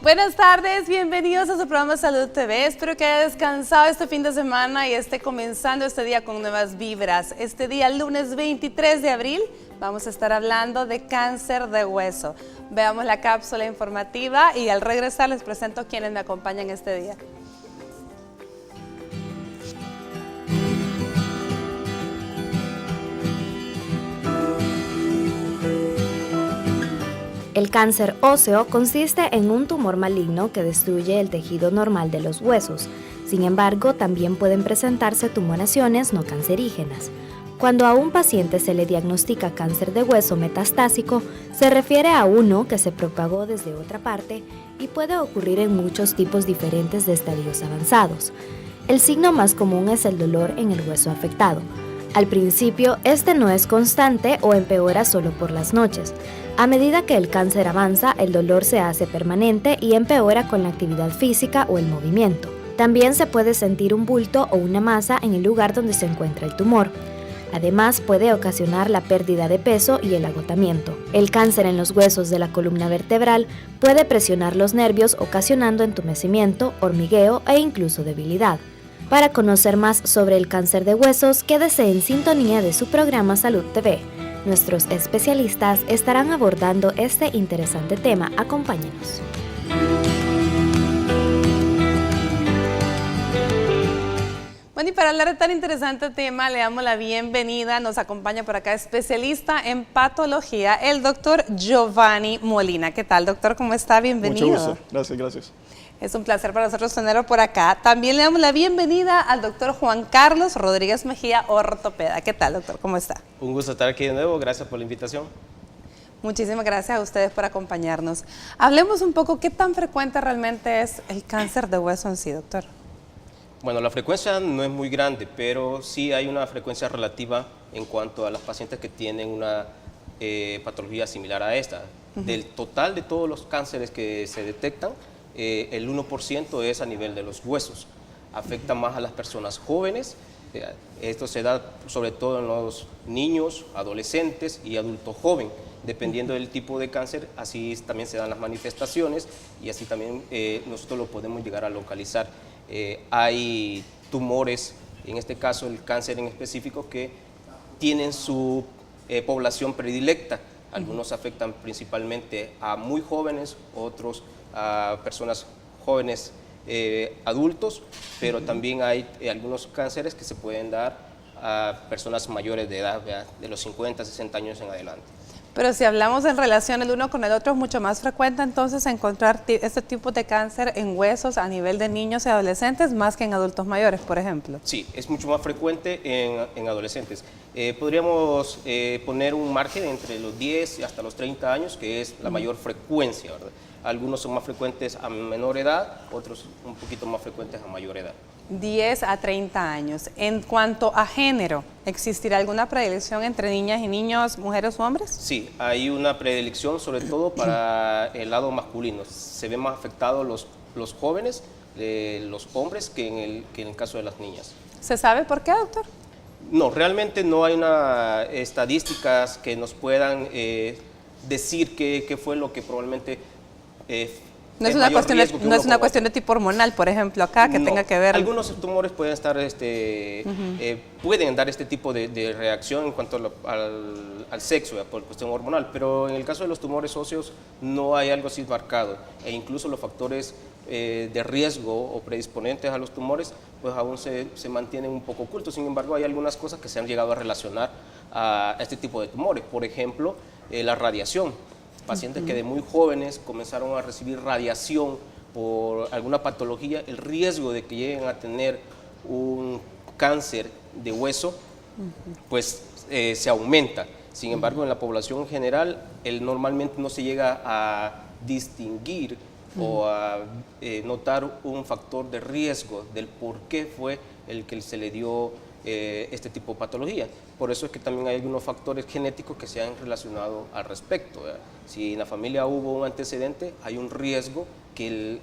Buenas tardes, bienvenidos a su programa Salud TV. Espero que haya descansado este fin de semana y esté comenzando este día con nuevas vibras. Este día, lunes 23 de abril, vamos a estar hablando de cáncer de hueso. Veamos la cápsula informativa y al regresar les presento quienes me acompañan este día. El cáncer óseo consiste en un tumor maligno que destruye el tejido normal de los huesos. Sin embargo, también pueden presentarse tumoraciones no cancerígenas. Cuando a un paciente se le diagnostica cáncer de hueso metastásico, se refiere a uno que se propagó desde otra parte y puede ocurrir en muchos tipos diferentes de estadios avanzados. El signo más común es el dolor en el hueso afectado. Al principio, este no es constante o empeora solo por las noches. A medida que el cáncer avanza, el dolor se hace permanente y empeora con la actividad física o el movimiento. También se puede sentir un bulto o una masa en el lugar donde se encuentra el tumor. Además, puede ocasionar la pérdida de peso y el agotamiento. El cáncer en los huesos de la columna vertebral puede presionar los nervios, ocasionando entumecimiento, hormigueo e incluso debilidad. Para conocer más sobre el cáncer de huesos, quédese en sintonía de su programa Salud TV. Nuestros especialistas estarán abordando este interesante tema. Acompáñenos. Bueno, y para hablar de tan interesante tema, le damos la bienvenida. Nos acompaña por acá especialista en patología, el doctor Giovanni Molina. ¿Qué tal, doctor? ¿Cómo está? Bienvenido. Mucho gusto. Gracias, gracias. Es un placer para nosotros tenerlo por acá. También le damos la bienvenida al doctor Juan Carlos Rodríguez Mejía, ortopeda. ¿Qué tal, doctor? ¿Cómo está? Un gusto estar aquí de nuevo. Gracias por la invitación. Muchísimas gracias a ustedes por acompañarnos. Hablemos un poco, ¿qué tan frecuente realmente es el cáncer de hueso en sí, doctor? Bueno, la frecuencia no es muy grande, pero sí hay una frecuencia relativa en cuanto a las pacientes que tienen una patología similar a esta. Del total de todos los cánceres que se detectan, el 1% es a nivel de los huesos. Afecta más a las personas jóvenes. Esto se da sobre todo en los niños, adolescentes y adultos jóvenes. Dependiendo del tipo de cáncer, así también se dan las manifestaciones y así también nosotros lo podemos llegar a localizar. Hay tumores, en este caso el cáncer en específico, que tienen su población predilecta. Algunos afectan principalmente a muy jóvenes, otros a personas jóvenes adultos, pero también hay algunos cánceres que se pueden dar a personas mayores de edad, ¿verdad? De los 50, 60 años en adelante. Pero si hablamos en relación el uno con el otro, es mucho más frecuente entonces encontrar este tipo de cáncer en huesos a nivel de niños y adolescentes más que en adultos mayores, por ejemplo. Sí, es mucho más frecuente en adolescentes. Podríamos poner un margen entre los 10 y hasta los 30 años, que es la mayor frecuencia, ¿verdad? Algunos son más frecuentes a menor edad, otros un poquito más frecuentes a mayor edad. 10 a 30 años. En cuanto a género, ¿existirá alguna predilección entre niñas y niños, mujeres u hombres? Sí, hay una predilección sobre todo para el lado masculino. Se ven más afectados los jóvenes, los hombres, que en el caso de las niñas. ¿Se sabe por qué, doctor? No, realmente no hay estadísticas que nos puedan decir qué fue lo que probablemente... No es una cuestión de tipo hormonal, por ejemplo, acá, que tenga que ver... Algunos tumores pueden estar, pueden dar este tipo de reacción en cuanto al sexo, por cuestión hormonal, pero en el caso de los tumores óseos no hay algo así marcado, e incluso los factores de riesgo o predisponentes a los tumores, pues aún se mantienen un poco ocultos. Sin embargo, hay algunas cosas que se han llegado a relacionar a este tipo de tumores, por ejemplo, la radiación. Pacientes que de muy jóvenes comenzaron a recibir radiación por alguna patología, el riesgo de que lleguen a tener un cáncer de hueso, pues se aumenta. Sin embargo, en la población en general, normalmente no se llega a distinguir o a notar un factor de riesgo del por qué fue el que se le dio este tipo de patología. Por eso es que también hay algunos factores genéticos que se han relacionado al respecto, ¿verdad? Si en la familia hubo un antecedente, hay un riesgo que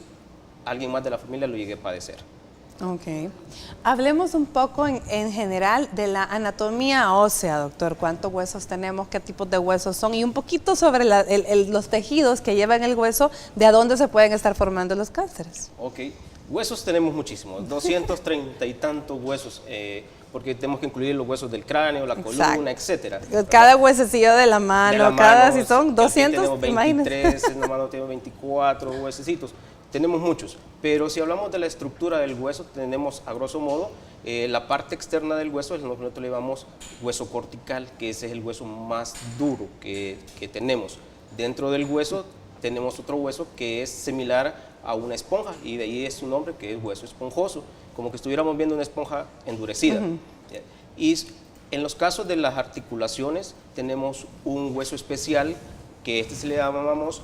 alguien más de la familia lo llegue a padecer. Ok. Hablemos un poco en general de la anatomía ósea, doctor. ¿Cuántos huesos tenemos? ¿Qué tipos de huesos son? Y un poquito sobre los tejidos que llevan el hueso, de a dónde se pueden estar formando los cánceres. Ok. Huesos tenemos muchísimos, 230 y tantos huesos, porque tenemos que incluir los huesos del cráneo, la columna, etcétera. Cada huesecillo de la mano, si son 200, tenemos 23, en la mano tenemos 24 huesecitos. Tenemos muchos, pero si hablamos de la estructura del hueso, tenemos a grosso modo la parte externa del hueso, nosotros le llamamos hueso cortical, que ese es el hueso más duro que tenemos. Dentro del hueso tenemos otro hueso que es similar a una esponja, y de ahí es su nombre, que es hueso esponjoso, como que estuviéramos viendo una esponja endurecida. Y en los casos de las articulaciones tenemos un hueso especial, que se le llamamos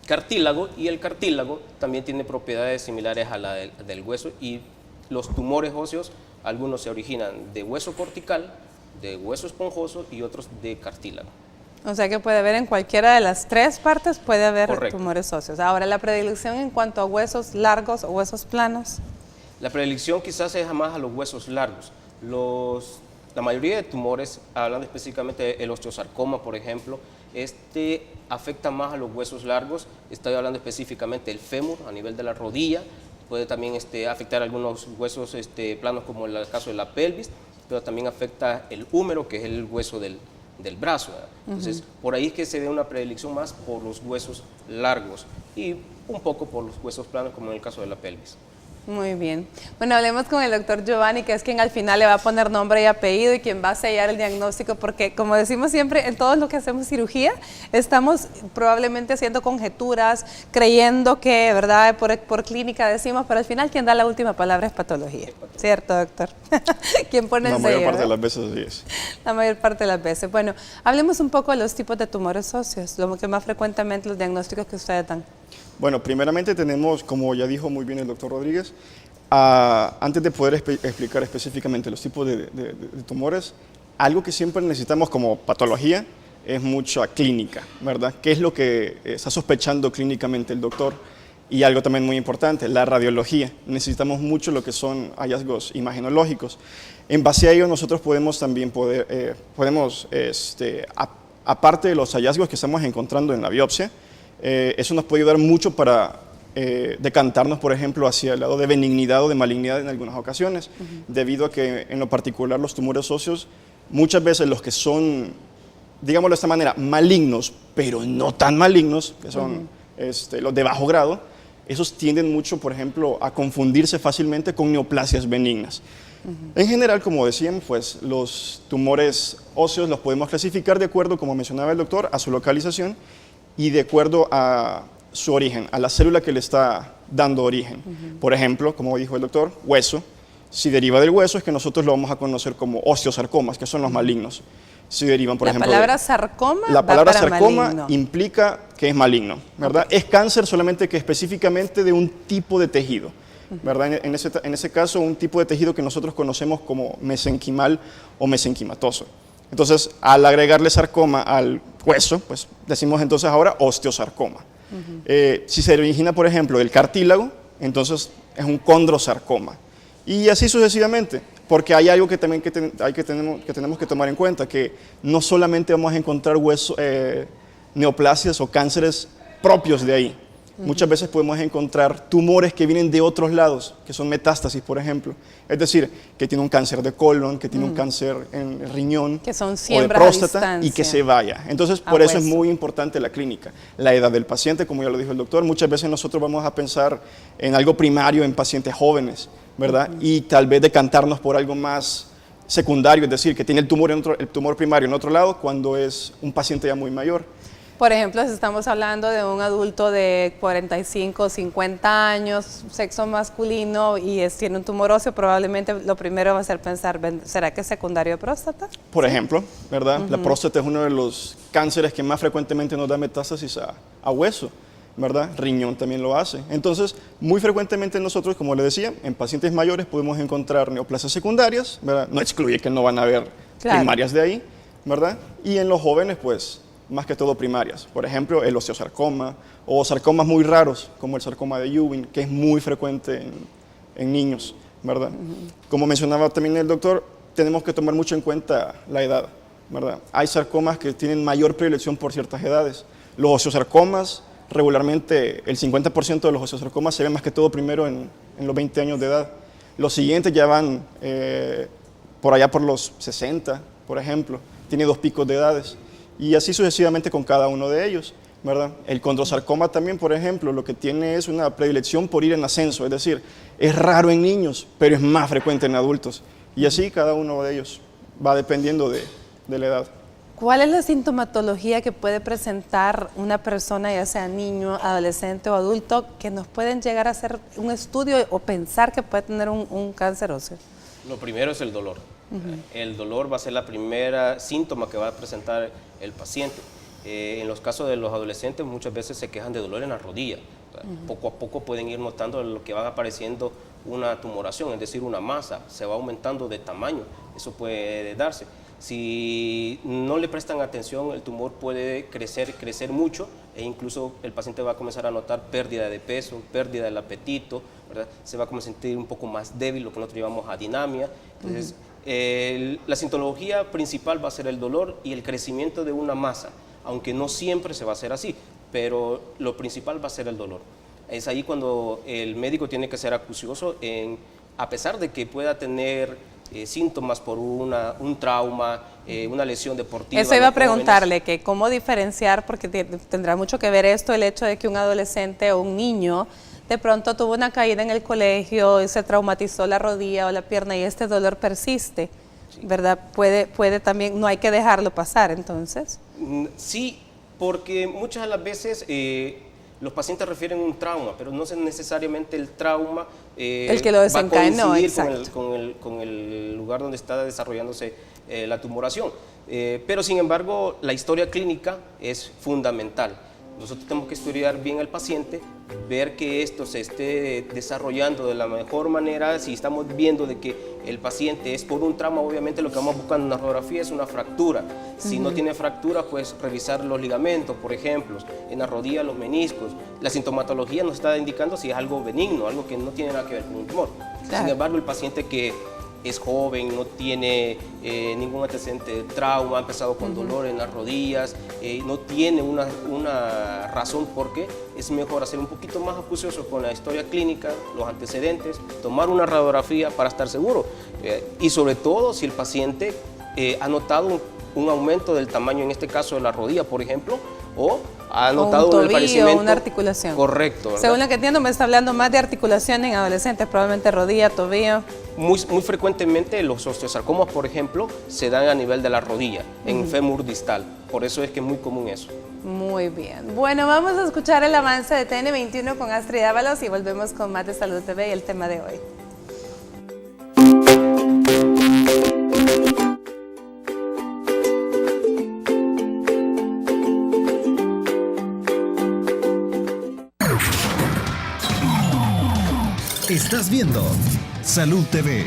cartílago, y el cartílago también tiene propiedades similares a la del hueso, y los tumores óseos, algunos se originan de hueso cortical, de hueso esponjoso y otros de cartílago. O sea que puede haber en cualquiera de las tres partes, puede haber Correcto. tumores óseos. Ahora, la predilección en cuanto a huesos largos o huesos planos. La predilección quizás es más a los huesos largos. La mayoría de tumores, hablando específicamente del osteosarcoma, por ejemplo, afecta más a los huesos largos. Estoy hablando específicamente del fémur, a nivel de la rodilla. Puede también afectar algunos huesos planos, como en el caso de la pelvis, pero también afecta el húmero, que es el hueso del brazo, ¿verdad? Entonces, por ahí es que se ve una predilección más por los huesos largos y un poco por los huesos planos, como en el caso de la pelvis. Muy bien. Bueno, hablemos con el doctor Giovanni, que es quien al final le va a poner nombre y apellido y quien va a sellar el diagnóstico, porque como decimos siempre, en todo lo que hacemos cirugía, estamos probablemente haciendo conjeturas, creyendo que, ¿verdad?, por clínica decimos, pero al final quien da la última palabra es patología. ¿Cierto, doctor? ¿Quién pone el sello? La mayor parte de las veces así es. La mayor parte de las veces. Bueno, hablemos un poco de los tipos de tumores óseos, lo que más frecuentemente los diagnósticos que ustedes dan. Bueno, primeramente tenemos, como ya dijo muy bien el doctor Rodríguez, antes de poder explicar específicamente los tipos de tumores, algo que siempre necesitamos como patología es mucha clínica, ¿verdad? ¿Qué es lo que está sospechando clínicamente el doctor? Y algo también muy importante, la radiología. Necesitamos mucho lo que son hallazgos imagenológicos. En base a ello nosotros podemos también, aparte de los hallazgos que estamos encontrando en la biopsia, eso nos puede ayudar mucho para decantarnos, por ejemplo, hacia el lado de benignidad o de malignidad en algunas ocasiones, debido a que en lo particular los tumores óseos, muchas veces los que son, digámoslo de esta manera, malignos, pero no tan malignos, que son los de bajo grado, esos tienden mucho, por ejemplo, a confundirse fácilmente con neoplasias benignas. En general, como decíamos, pues los tumores óseos los podemos clasificar de acuerdo, como mencionaba el doctor, a su localización y de acuerdo a su origen, a la célula que le está dando origen. Por ejemplo, como dijo el doctor, hueso. Si deriva del hueso es que nosotros lo vamos a conocer como osteosarcomas, que son los malignos. Si derivan, por ejemplo... La palabra sarcoma La palabra sarcoma maligno. implica que es maligno, ¿verdad? Okay. Es cáncer solamente que específicamente de un tipo de tejido, ¿verdad? En ese caso, un tipo de tejido que nosotros conocemos como mesenquimal o mesenquimatoso. Entonces, al agregarle sarcoma al hueso, pues decimos entonces ahora osteosarcoma. Si se origina, por ejemplo, del cartílago, entonces es un condrosarcoma. Y así sucesivamente, porque hay algo que también tenemos que tomar en cuenta, que no solamente vamos a encontrar neoplasias o cánceres propios de ahí. Muchas veces podemos encontrar tumores que vienen de otros lados, que son metástasis, por ejemplo. Es decir, que tiene un cáncer de colon, que tiene un cáncer en el riñón que son o de próstata y que se vaya. Entonces, por eso es muy importante la clínica. La edad del paciente, como ya lo dijo el doctor, muchas veces nosotros vamos a pensar en algo primario en pacientes jóvenes, ¿verdad? Y tal vez decantarnos por algo más secundario, es decir, que tiene el tumor primario en otro lado cuando es un paciente ya muy mayor. Por ejemplo, si estamos hablando de un adulto de 45 o 50 años, sexo masculino y tiene un tumor óseo, probablemente lo primero va a ser pensar, ¿será que es secundario de próstata? Por ejemplo, ¿verdad? La próstata es uno de los cánceres que más frecuentemente nos da metástasis a hueso, ¿verdad? Riñón también lo hace. Entonces, muy frecuentemente nosotros, como le decía, en pacientes mayores podemos encontrar neoplasias secundarias, ¿verdad? No excluye que no van a haber primarias de ahí, ¿verdad? Y en los jóvenes, pues, más que todo primarias. Por ejemplo, el osteosarcoma o sarcomas muy raros, como el sarcoma de Ewing, que es muy frecuente en niños, ¿verdad? Como mencionaba también el doctor, tenemos que tomar mucho en cuenta la edad, ¿verdad? Hay sarcomas que tienen mayor predilección por ciertas edades. Los osteosarcomas, regularmente el 50% de los osteosarcomas se ven más que todo primero en los 20 años de edad. Los siguientes ya van por allá por los 60, por ejemplo. Tiene 2 picos de edades. Y así sucesivamente con cada uno de ellos, ¿verdad? El condrosarcoma también, por ejemplo, lo que tiene es una predilección por ir en ascenso. Es decir, es raro en niños, pero es más frecuente en adultos. Y así cada uno de ellos va dependiendo de la edad. ¿Cuál es la sintomatología que puede presentar una persona, ya sea niño, adolescente o adulto, que nos pueden llegar a hacer un estudio o pensar que puede tener un cáncer óseo? Lo primero es el dolor. El dolor va a ser la primera síntoma que va a presentar el paciente. En los casos de los adolescentes muchas veces se quejan de dolor en la rodilla. Poco a poco pueden ir notando lo que va apareciendo una tumoración, es decir, una masa, se va aumentando de tamaño, eso puede darse. Si no le prestan atención, el tumor puede crecer mucho e incluso el paciente va a comenzar a notar pérdida de peso, pérdida del apetito, ¿verdad? Se va a comenzar a sentir un poco más débil, lo que nosotros llamamos adinamia. Entonces, la sintomatología principal va a ser el dolor y el crecimiento de una masa, aunque no siempre se va a hacer así, pero lo principal va a ser el dolor. Es ahí cuando el médico tiene que ser acucioso a pesar de que pueda tener síntomas por un trauma, una lesión deportiva. Eso iba a preguntarle, que cómo diferenciar, porque tendrá mucho que ver esto, el hecho de que un adolescente o un niño de pronto tuvo una caída en el colegio y se traumatizó la rodilla o la pierna y este dolor persiste, sí, ¿verdad? Puede también, no hay que dejarlo pasar, entonces. Sí, porque muchas de las veces los pacientes refieren un trauma, pero no es necesariamente el trauma el que lo desencadenó, va a coincidir con el lugar donde está desarrollándose la tumoración. Pero sin embargo, la historia clínica es fundamental. Nosotros tenemos que estudiar bien al paciente, ver que esto se esté desarrollando de la mejor manera. Si estamos viendo de que el paciente es por un trauma, obviamente lo que vamos buscando en una radiografía es una fractura. Si no tiene fractura, pues revisar los ligamentos, por ejemplo, en la rodilla, los meniscos. La sintomatología nos está indicando si es algo benigno, algo que no tiene nada que ver con un tumor. Claro. Sin embargo, el paciente que es joven, no tiene ningún antecedente de trauma, ha empezado con dolor en las rodillas, no tiene una razón por qué, es mejor hacer un poquito más acucioso con la historia clínica, los antecedentes, tomar una radiografía para estar seguro. Y sobre todo si el paciente ha notado un aumento del tamaño, en este caso de la rodilla, por ejemplo, o ha notado un tobillo, padecimiento, una articulación. Correcto, ¿verdad? Según lo que entiendo, me está hablando más de articulación en adolescentes, probablemente rodilla, tobillo. Muy frecuentemente los osteosarcomas, por ejemplo, se dan a nivel de la rodilla, en fémur distal. Por eso es que es muy común eso. Muy bien. Bueno, vamos a escuchar el avance de TN21 con Astrid Ábalos y volvemos con más de Salud TV y el tema de hoy. Estás viendo Salud TV.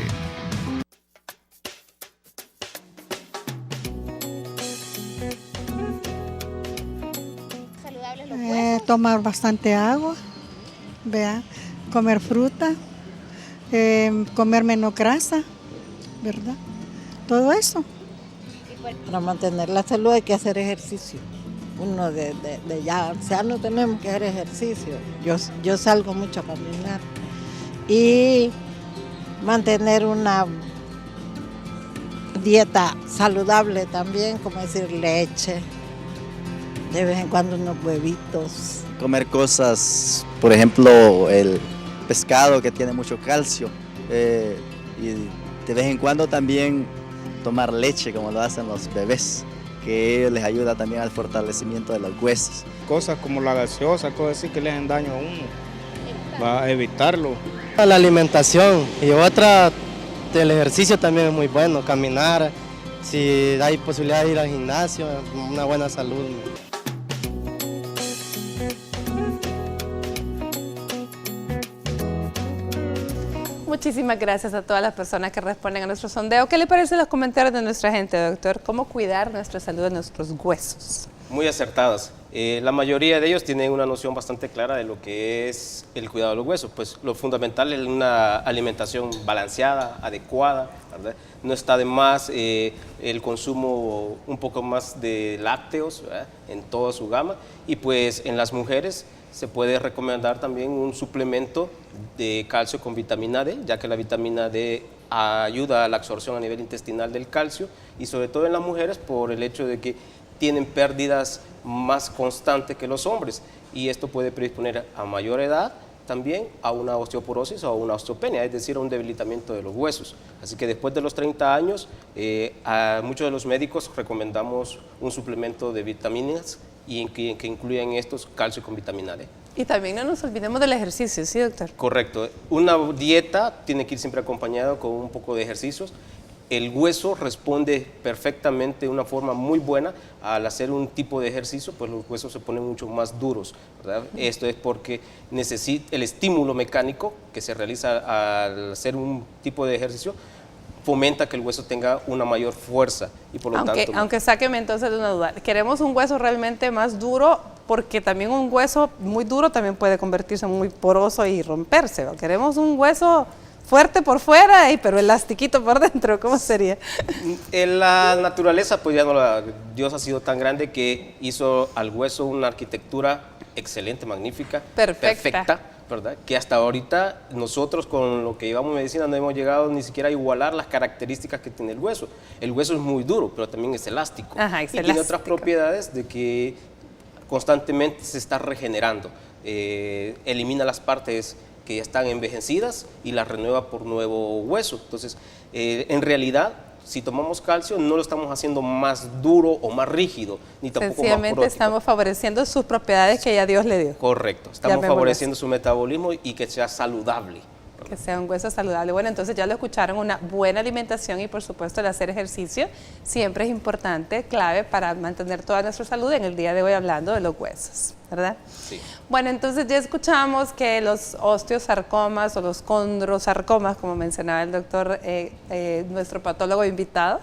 Tomar bastante agua, vea, comer fruta, comer menos grasa, ¿verdad? Todo eso. Para mantener la salud hay que hacer ejercicio. Uno de ya anciano tenemos que hacer ejercicio. Yo salgo mucho a caminar. Y mantener una dieta saludable también, como decir leche, de vez en cuando unos huevitos. Comer cosas, por ejemplo, el pescado que tiene mucho calcio y de vez en cuando también tomar leche como lo hacen los bebés, que les ayuda también al fortalecimiento de los huesos. Cosas como la gaseosa, cosas así que le hacen daño a uno, va a evitarlo. La alimentación y otra, el ejercicio también es muy bueno, caminar, si hay posibilidad de ir al gimnasio, una buena salud. Muchísimas gracias a todas las personas que responden a nuestro sondeo. ¿Qué le parecen los comentarios de nuestra gente, doctor? ¿Cómo cuidar nuestra salud de nuestros huesos? Muy acertadas. La mayoría de ellos tienen una noción bastante clara de lo que es el cuidado de los huesos. Pues lo fundamental es una alimentación balanceada, adecuada, ¿verdad? No está de más el consumo un poco más de lácteos, ¿verdad?, en toda su gama. Y pues en las mujeres se puede recomendar también un suplemento de calcio con vitamina D, ya que la vitamina D ayuda a la absorción a nivel intestinal del calcio, y sobre todo en las mujeres por el hecho de que tienen pérdidas más constantes que los hombres, y esto puede predisponer a mayor edad también a una osteoporosis o a una osteopenia, es decir, a un debilitamiento de los huesos. Así que después de los 30 años, a muchos de los médicos recomendamos un suplemento de vitaminas y que incluyan estos calcio con vitamina D. Y también no nos olvidemos del ejercicio, ¿sí, doctor? Correcto. Una dieta tiene que ir siempre acompañada con un poco de ejercicios. El hueso responde perfectamente de una forma muy buena al hacer un tipo de ejercicio, pues los huesos se ponen mucho más duros, ¿verdad? Esto es porque necesita el estímulo mecánico que se realiza al hacer un tipo de ejercicio, fomenta que el hueso tenga una mayor fuerza y por lo tanto... Aunque sáqueme entonces de una duda, queremos un hueso realmente más duro, porque también un hueso muy duro también puede convertirse en muy poroso y romperse, ¿no? Queremos un hueso fuerte por fuera, pero elastiquito por dentro, ¿cómo sería? En la naturaleza, pues ya no Dios ha sido tan grande que hizo al hueso una arquitectura excelente, magnífica, perfecta, ¿verdad? Que hasta ahorita nosotros con lo que llevamos medicina no hemos llegado ni siquiera a igualar las características que tiene el hueso. El hueso es muy duro, pero también es elástico. Ajá, es y tiene otras propiedades de que constantemente se está regenerando, elimina las partes que ya están envejecidas y las renueva por nuevo hueso. Entonces, en realidad, si tomamos calcio, no lo estamos haciendo más duro o más rígido, ni tampoco más sencillamente estamos favoreciendo sus propiedades que ya Dios le dio. Correcto, estamos favoreciendo su metabolismo y que sea saludable. Que sea un hueso saludable. Bueno, entonces ya lo escucharon, una buena alimentación y por supuesto el hacer ejercicio siempre es importante, clave para mantener toda nuestra salud en el día de hoy hablando de los huesos, ¿verdad? Sí. Bueno, entonces ya escuchamos que los osteosarcomas o los condrosarcomas, como mencionaba el doctor, nuestro patólogo invitado,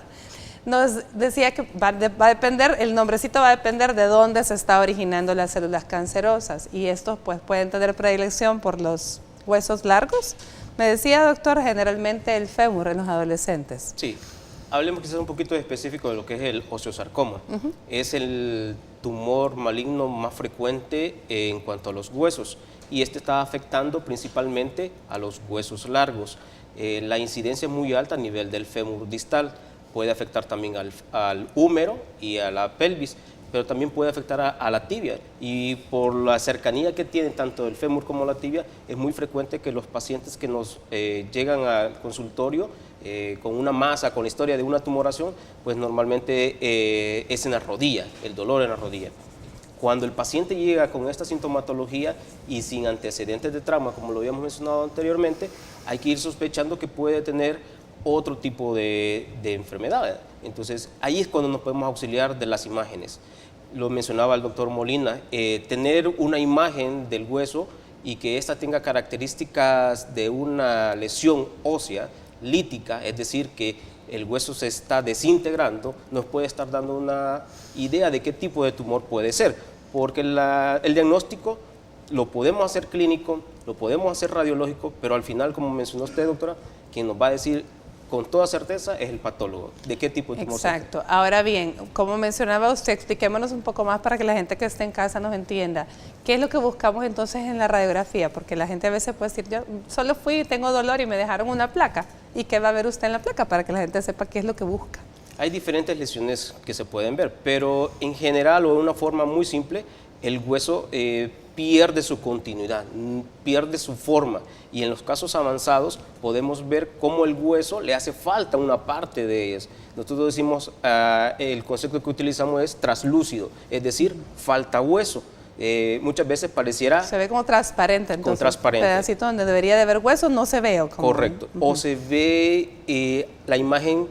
nos decía que va a depender, el nombrecito va a depender de dónde se está originando las células cancerosas, y estos pues pueden tener predilección por los huesos largos. Me decía, doctor, generalmente el fémur en los adolescentes. Sí, hablemos quizás un poquito específico de lo que es el osteosarcoma. Es el tumor maligno más frecuente en cuanto a los huesos, y este está afectando principalmente a los huesos largos. La incidencia es muy alta a nivel del fémur distal, puede afectar también al húmero y a la pelvis, pero también puede afectar a la tibia, y por la cercanía que tienen tanto el fémur como la tibia, es muy frecuente que los pacientes que nos llegan al consultorio con una masa, con la historia de una tumoración, pues normalmente es en la rodilla, el dolor en la rodilla. Cuando el paciente llega con esta sintomatología y sin antecedentes de trauma, como lo habíamos mencionado anteriormente, hay que ir sospechando que puede tener otro tipo de enfermedad. Entonces, ahí es cuando nos podemos auxiliar de las imágenes. Lo mencionaba el doctor Molina, tener una imagen del hueso y que ésta tenga características de una lesión ósea lítica, es decir, que el hueso se está desintegrando, nos puede estar dando una idea de qué tipo de tumor puede ser, porque el diagnóstico lo podemos hacer clínico, lo podemos hacer radiológico, pero al final, como mencionó usted, doctora, quien nos va a decir con toda certeza es el patólogo, de qué tipo de tumor. Exacto. Ahora bien, como mencionaba usted, expliquémonos un poco más para que la gente que esté en casa nos entienda. ¿Qué es lo que buscamos entonces en la radiografía? Porque la gente a veces puede decir, yo solo fui y tengo dolor y me dejaron una placa. ¿Y qué va a ver usted en la placa? Para que la gente sepa qué es lo que busca. Hay diferentes lesiones que se pueden ver, pero en general o de una forma muy simple, el hueso pierde su continuidad, pierde su forma, y en los casos avanzados podemos ver cómo el hueso le hace falta una parte de ellas. Nosotros decimos, el concepto que utilizamos es traslúcido, es decir, falta hueso. Muchas veces pareciera... Se ve como transparente, entonces. Como transparente. Un pedacito donde debería de haber hueso no se ve. ¿O como? Correcto. O se ve la imagen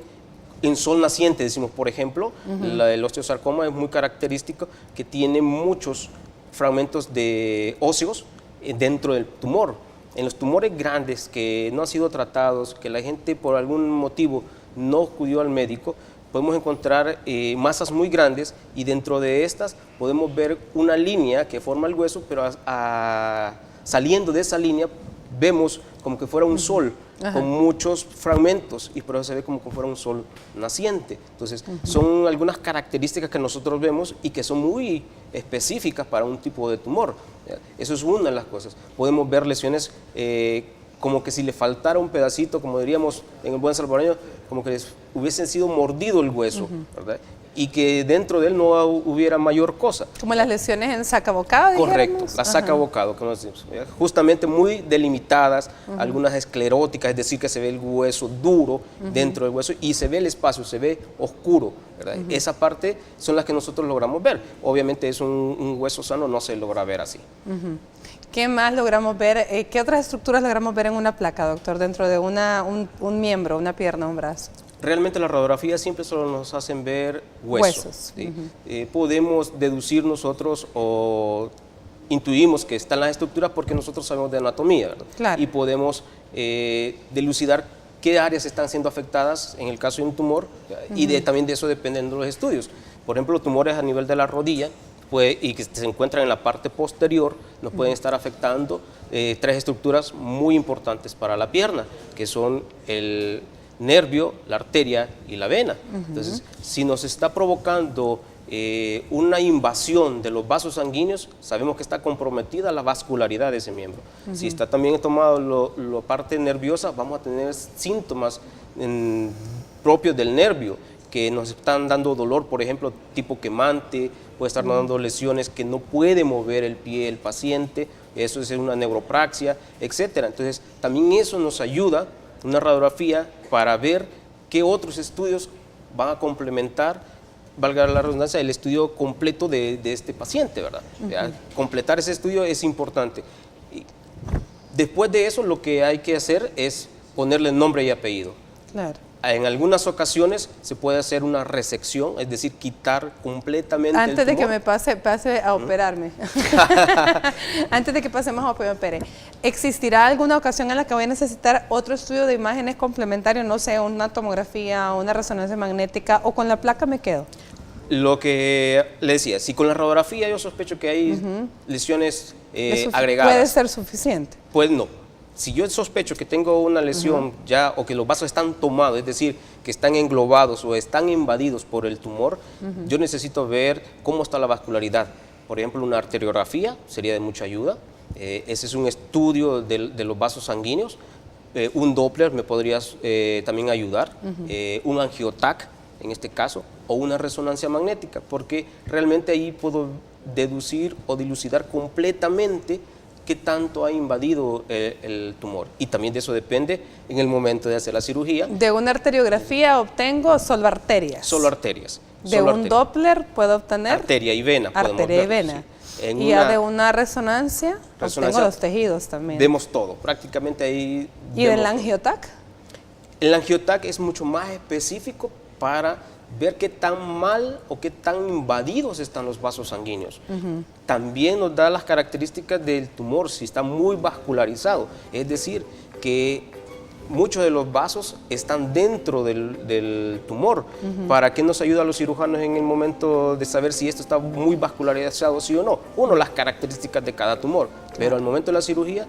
en sol naciente, decimos, por ejemplo, el osteosarcoma es muy característico, que tiene muchos fragmentos de óseos dentro del tumor. En los tumores grandes que no han sido tratados, que la gente por algún motivo no acudió al médico, podemos encontrar masas muy grandes y dentro de estas podemos ver una línea que forma el hueso, pero saliendo de esa línea vemos como que fuera un sol, con muchos fragmentos, y por eso se ve como que fuera un sol naciente. Entonces, son algunas características que nosotros vemos y que son muy específicas para un tipo de tumor. Eso es una de las cosas. Podemos ver lesiones como que si le faltara un pedacito, como diríamos en el buen salvadoreño, como que les hubiesen sido mordido el hueso, ¿verdad? Y que dentro de él no hubiera mayor cosa. Como las lesiones en saca-bocado, Correcto, la saca-bocado, como decimos, justamente muy delimitadas, algunas escleróticas, es decir, que se ve el hueso duro dentro del hueso y se ve el espacio, se ve oscuro, ¿verdad? Esa parte son las que nosotros logramos ver. Obviamente es un hueso sano, no se logra ver así. ¿Qué más logramos ver? ¿Qué otras estructuras logramos ver en una placa, doctor, dentro de un miembro, una pierna, un brazo? Realmente las radiografías siempre solo nos hacen ver huesos. ¿Sí? Podemos deducir nosotros o intuimos que están las estructuras porque nosotros sabemos de anatomía, ¿verdad? Claro. Y podemos dilucidar qué áreas están siendo afectadas en el caso de un tumor y también de eso dependen los estudios. Por ejemplo, tumores a nivel de la rodilla y que se encuentran en la parte posterior nos pueden estar afectando tres estructuras muy importantes para la pierna, que son el nervio, la arteria y la vena. Entonces, si nos está provocando una invasión de los vasos sanguíneos, sabemos que está comprometida la vascularidad de ese miembro. Si está también tomado la parte nerviosa, vamos a tener síntomas propios del nervio, que nos están dando dolor, por ejemplo, tipo quemante, puede estar dando lesiones que no puede mover el pie el paciente, eso es una neuropraxia, etc. Entonces, también eso nos ayuda, una radiografía, para ver qué otros estudios van a complementar, valga la redundancia, el estudio completo de este paciente, ¿verdad? Completar ese estudio es importante. Y después de eso, lo que hay que hacer es ponerle nombre y apellido. Claro. En algunas ocasiones se puede hacer una resección, es decir, quitar completamente Antes el de tumor. que me pase a operarme, antes de que pasemos a operar, ¿existirá alguna ocasión en la que voy a necesitar otro estudio de imágenes complementario, no sé, una tomografía, una resonancia magnética, o con la placa me quedo? Lo que le decía, si con la radiografía yo sospecho que hay lesiones agregadas. ¿Puede ser suficiente? Pues no. Si yo sospecho que tengo una lesión ya o que los vasos están tomados, es decir, que están englobados o están invadidos por el tumor, yo necesito ver cómo está la vascularidad. Por ejemplo, una arteriografía sería de mucha ayuda. Ese es un estudio de los vasos sanguíneos. Un Doppler me podría también ayudar. Un angiotac, en este caso, o una resonancia magnética, porque realmente ahí puedo deducir o dilucidar completamente qué tanto ha invadido el tumor. Y también de eso depende en el momento de hacer la cirugía. De una arteriografía obtengo solo arterias. Solo arterias. De un Doppler puedo obtener arteria y vena. Arteria y vena. Sí. Y ya de una resonancia obtengo los tejidos también. Vemos todo, prácticamente ahí. ¿Y del angiotac? El angiotac es mucho más específico para ver qué tan mal o qué tan invadidos están los vasos sanguíneos. También nos da las características del tumor, si está muy vascularizado, es decir, que muchos de los vasos están dentro del tumor. ¿Para qué nos ayuda a los cirujanos en el momento de saber si esto está muy vascularizado, sí o no? Uno, las características de cada tumor, pero al momento de la cirugía,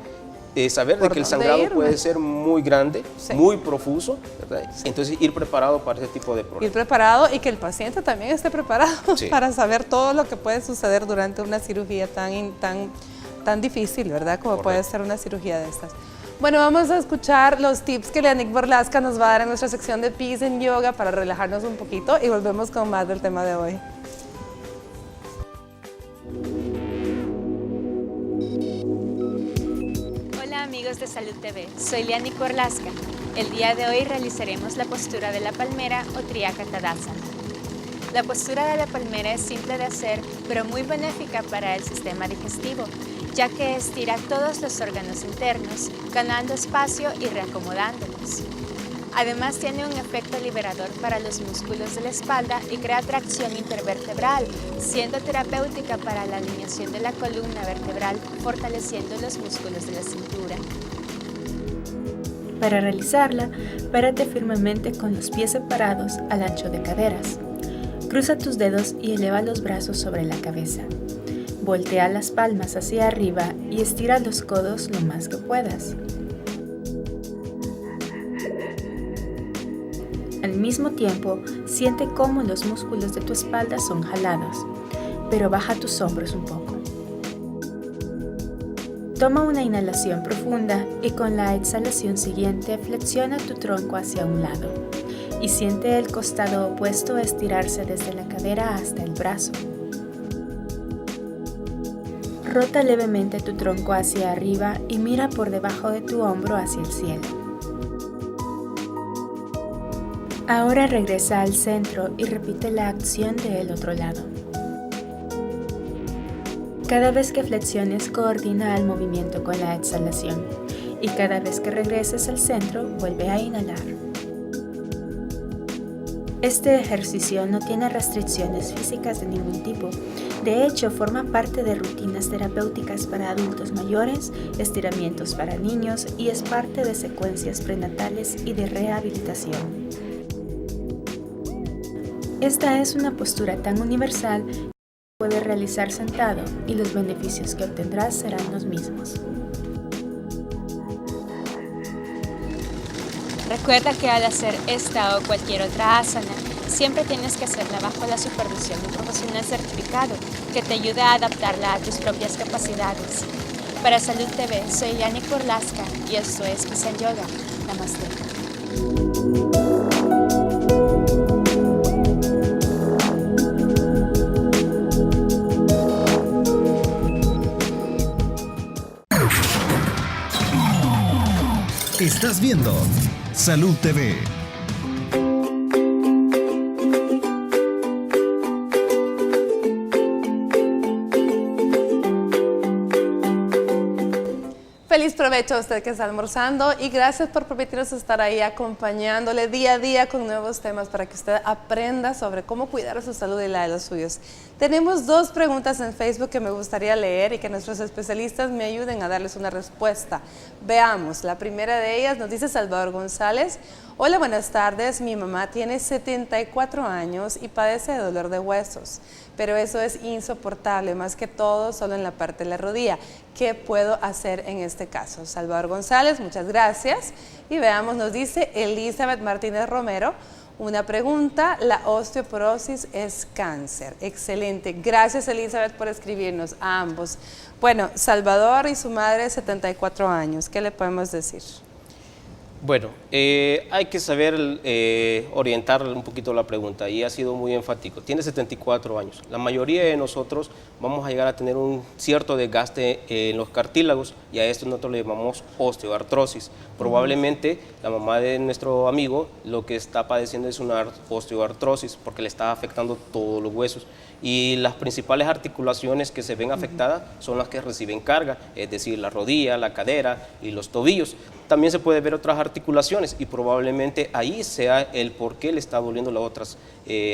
saber de que el sangrado puede ser muy grande, muy profuso, ¿verdad? Entonces ir preparado para ese tipo de problemas. Ir preparado y que el paciente también esté preparado para saber todo lo que puede suceder durante una cirugía tan difícil, ¿verdad? Como puede ser una cirugía de estas. Bueno, vamos a escuchar los tips que Leanic Borlasca nos va a dar en nuestra sección de Peace and Yoga para relajarnos un poquito y volvemos con más del tema de hoy. Amigos de Salud TV, soy Leanic Borlasca. El día de hoy realizaremos la postura de la palmera o Triaca Tadasana. La postura de la palmera es simple de hacer, pero muy benéfica para el sistema digestivo, ya que estira todos los órganos internos, ganando espacio y reacomodándolos. Además tiene un efecto liberador para los músculos de la espalda y crea tracción intervertebral, siendo terapéutica para la alineación de la columna vertebral, fortaleciendo los músculos de la cintura. Para realizarla, párate firmemente con los pies separados al ancho de caderas. Cruza tus dedos y eleva los brazos sobre la cabeza. Voltea las palmas hacia arriba y estira los codos lo más que puedas. Al mismo tiempo, siente cómo los músculos de tu espalda son jalados, pero baja tus hombros un poco. Toma una inhalación profunda y con la exhalación siguiente flexiona tu tronco hacia un lado y siente el costado opuesto estirarse desde la cadera hasta el brazo. Rota levemente tu tronco hacia arriba y mira por debajo de tu hombro hacia el cielo. Ahora regresa al centro y repite la acción del otro lado. Cada vez que flexiones, coordina el movimiento con la exhalación y cada vez que regreses al centro, vuelve a inhalar. Este ejercicio no tiene restricciones físicas de ningún tipo. De hecho, forma parte de rutinas terapéuticas para adultos mayores, estiramientos para niños y es parte de secuencias prenatales y de rehabilitación. Esta es una postura tan universal que puede realizar sentado y los beneficios que obtendrás serán los mismos. Recuerda que al hacer esta o cualquier otra asana, siempre tienes que hacerla bajo la supervisión de un profesional certificado que te ayude a adaptarla a tus propias capacidades. Para Salud TV, soy Liani Corlasca y esto es Visan Yoga. Namaste. Estás viendo Salud TV. Feliz provecho a usted que está almorzando y gracias por permitirnos estar ahí acompañándole día a día con nuevos temas para que usted aprenda sobre cómo cuidar su salud y la de los suyos. Tenemos dos preguntas en Facebook que me gustaría leer y que nuestros especialistas me ayuden a darles una respuesta. Veamos, la primera de ellas nos dice Salvador González. Hola, buenas tardes. Mi mamá tiene 74 años y padece de dolor de huesos, pero eso es insoportable, más que todo solo en la parte de la rodilla. ¿Qué puedo hacer en este caso? Salvador González, muchas gracias. Y veamos, nos dice Elizabeth Martínez Romero, una pregunta, ¿la osteoporosis es cáncer? Excelente, gracias Elizabeth por escribirnos a ambos. Bueno, Salvador y su madre 74 años, ¿qué le podemos decir? Bueno, hay que saber orientar un poquito la pregunta y ha sido muy enfático. Tiene 74 años. La mayoría de nosotros vamos a llegar a tener un cierto desgaste en los cartílagos y a esto nosotros le llamamos osteoartrosis. Probablemente la mamá de nuestro amigo lo que está padeciendo es una osteoartrosis porque le está afectando todos los huesos. Y las principales articulaciones que se ven afectadas son las que reciben carga, es decir, la rodilla, la cadera y los tobillos. También se puede ver otras articulaciones y probablemente ahí sea el por qué le está doliendo las otras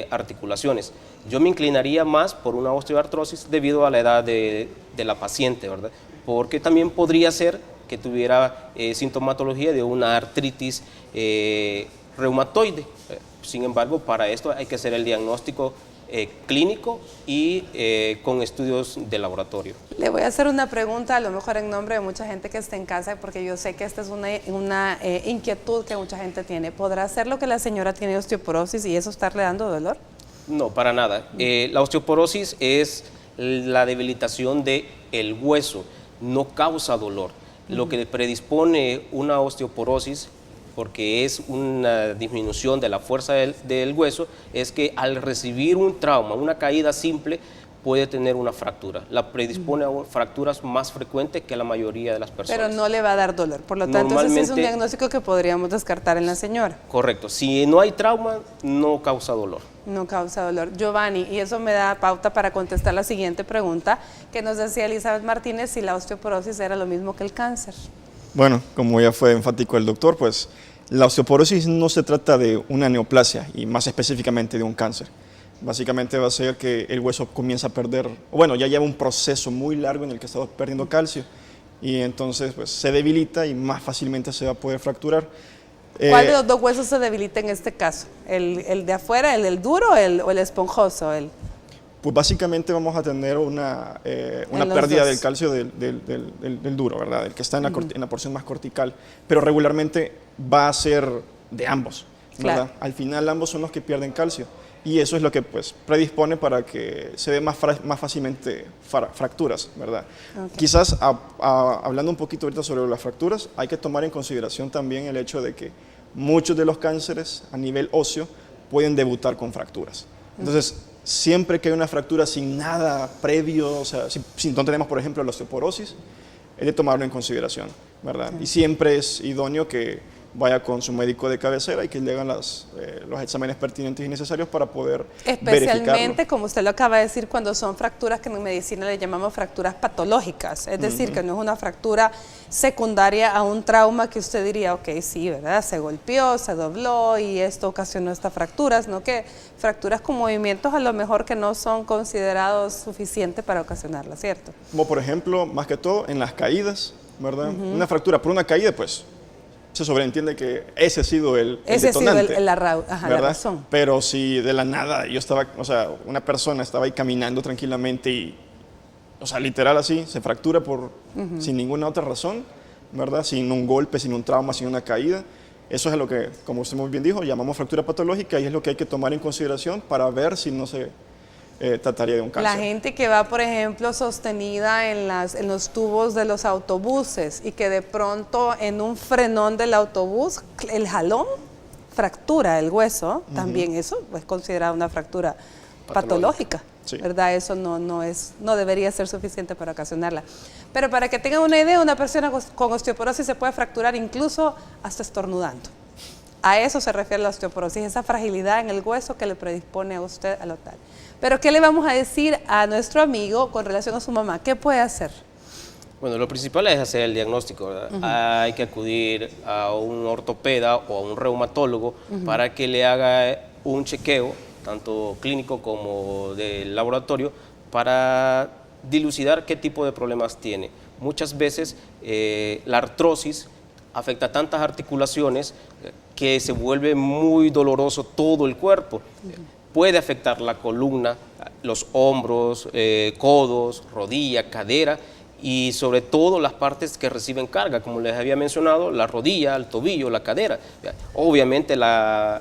articulaciones. Yo me inclinaría más por una osteoartrosis debido a la edad de la paciente, ¿verdad? Porque también podría ser que tuviera sintomatología de una artritis reumatoide. Sin embargo, para esto hay que hacer el diagnóstico clínico y con estudios de laboratorio. Le voy a hacer una pregunta, a lo mejor en nombre de mucha gente que está en casa, porque yo sé que esta es una inquietud que mucha gente tiene. ¿Podrá ser lo que la señora tiene osteoporosis y eso estarle dando dolor? No, para nada. La osteoporosis es la debilitación del hueso, no causa dolor. Lo que predispone una osteoporosis, porque es una disminución de la fuerza del hueso, es que al recibir un trauma, una caída simple, puede tener una fractura. La predispone a fracturas más frecuentes que la mayoría de las personas. Pero no le va a dar dolor, por lo tanto ese es un diagnóstico que podríamos descartar en la señora. Correcto, si no hay trauma, no causa dolor. No causa dolor. Giovanni, y eso me da pauta para contestar la siguiente pregunta que nos decía Elizabeth Martínez, si la osteoporosis era lo mismo que el cáncer. Bueno, como ya fue enfático el doctor, pues la osteoporosis no se trata de una neoplasia y más específicamente de un cáncer. Básicamente va a ser que el hueso comienza a perder, bueno, ya lleva un proceso muy largo en el que está perdiendo calcio y entonces pues, se debilita y más fácilmente se va a poder fracturar. ¿Cuál de los dos huesos se debilita en este caso? ¿El de afuera, el duro o el esponjoso? Pues básicamente vamos a tener una los pérdida dos. del calcio del duro, ¿verdad? El que está en la porción más cortical, pero regularmente va a ser de ambos, ¿verdad? Claro. Al final ambos son los que pierden calcio y eso es lo que pues predispone para que se dé más fácilmente fracturas, ¿verdad? Okay. Quizás hablando un poquito ahorita sobre las fracturas, hay que tomar en consideración también el hecho de que muchos de los cánceres a nivel óseo pueden debutar con fracturas. Entonces, siempre que hay una fractura sin nada previo, o sea, si no tenemos, por ejemplo, la osteoporosis, es de tomarlo en consideración, ¿verdad? Y siempre es idóneo que vaya con su médico de cabecera y que le hagan los exámenes pertinentes y necesarios para poder Especialmente, verificarlo. como usted lo acaba de decir, cuando son fracturas que en medicina le llamamos fracturas patológicas, es decir, que no es una fractura secundaria a un trauma que usted diría, ok, sí, ¿verdad? Se golpeó, se dobló y esto ocasionó esta fractura, sino que fracturas con movimientos a lo mejor que no son considerados suficientes para ocasionarla, ¿cierto? Como por ejemplo, más que todo, en las caídas, ¿verdad? Una fractura por una caída, pues se sobreentiende que ese ha sido el detonante, la ¿verdad? razón. Pero si de la nada yo estaba, o sea, una persona estaba ahí caminando tranquilamente y, o sea, literal así, se fractura sin ninguna otra razón, ¿verdad? Sin un golpe, sin un trauma, sin una caída. Eso es lo que, como usted muy bien dijo, llamamos fractura patológica y es lo que hay que tomar en consideración para ver si no se trataría de un cáncer. La gente que va, por ejemplo, sostenida en los tubos de los autobuses y que de pronto en un frenón del autobús, el jalón fractura el hueso, también eso es considerado una fractura patológica, sí. ¿verdad? Eso no debería ser suficiente para ocasionarla. Pero para que tengan una idea, una persona con osteoporosis se puede fracturar incluso hasta estornudando. A eso se refiere la osteoporosis, esa fragilidad en el hueso que le predispone a usted a lo tal. Pero ¿qué le vamos a decir a nuestro amigo con relación a su mamá? ¿Qué puede hacer? Bueno, lo principal es hacer el diagnóstico, ¿verdad? Hay que acudir a un ortopeda o a un reumatólogo para que le haga un chequeo, tanto clínico como de laboratorio, para dilucidar qué tipo de problemas tiene. Muchas veces la artrosis afecta tantas articulaciones que se vuelve muy doloroso todo el cuerpo. Puede afectar la columna, los hombros, codos, rodilla, cadera y sobre todo las partes que reciben carga, como les había mencionado, la rodilla, el tobillo, la cadera. Obviamente la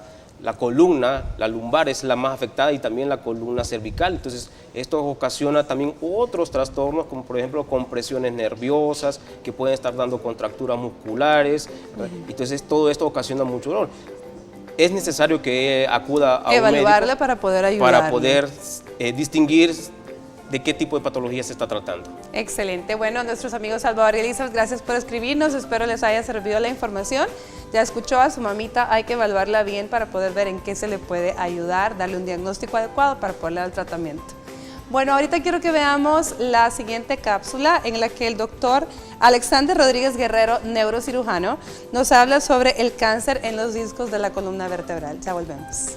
columna, la lumbar es la más afectada y también la columna cervical. Entonces esto ocasiona también otros trastornos como por ejemplo compresiones nerviosas que pueden estar dando contracturas musculares. Entonces todo esto ocasiona mucho dolor. Es necesario que acuda a un médico para poder ayudarle. Para poder distinguir de qué tipo de patología se está tratando. Excelente. Bueno, nuestros amigos Salvador y Elizabeth, gracias por escribirnos. Espero les haya servido la información. Ya escuchó a su mamita, hay que evaluarla bien para poder ver en qué se le puede ayudar, darle un diagnóstico adecuado para poderle dar el tratamiento. Bueno, ahorita quiero que veamos la siguiente cápsula en la que el doctor Alexander Rodríguez Guerrero, neurocirujano, nos habla sobre el cáncer en los discos de la columna vertebral. Ya volvemos.